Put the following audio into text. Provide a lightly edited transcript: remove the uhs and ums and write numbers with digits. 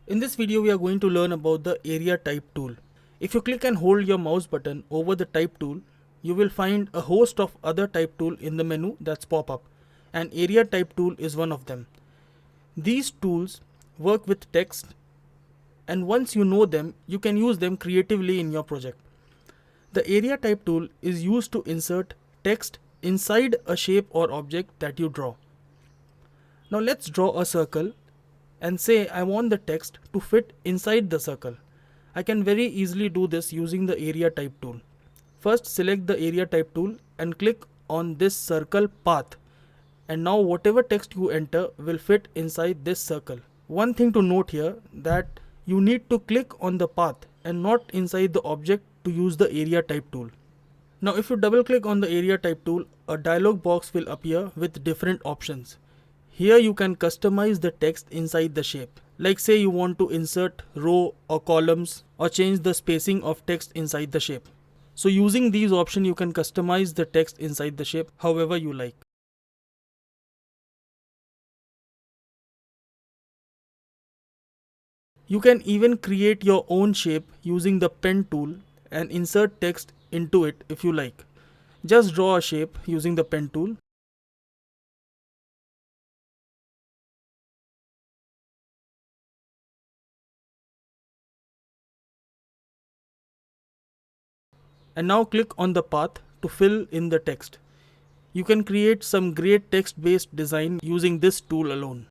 In this video, we are going to learn about the area type tool. If you click and hold your mouse button over the type tool, you will find a host of other type tool in the menu that's pop up, and area type tool is one of them. These tools work with text, and once you know them, you can use them creatively in your project. The area type tool is used to insert text inside a shape or object that you draw. Now let's draw a circle and say I want the text to fit inside the circle. I can very easily do this using the area type tool. First, select the area type tool and click on this circle path, and now whatever text you enter will fit inside this circle. One thing to note here, that you need to click on the path and not inside the object to use the area type tool. Now if you double click on the area type tool, a dialog box will appear with different options. Here you can customize the text inside the shape. Like say you want to insert row or columns or change the spacing of text inside the shape. So using these options you can customize the text inside the shape however you like. You can even create your own shape using the pen tool and insert text into it if you like. Just draw a shape using the pen tool. And now click on the path to fill in the text. You can create some great text-based design using this tool alone.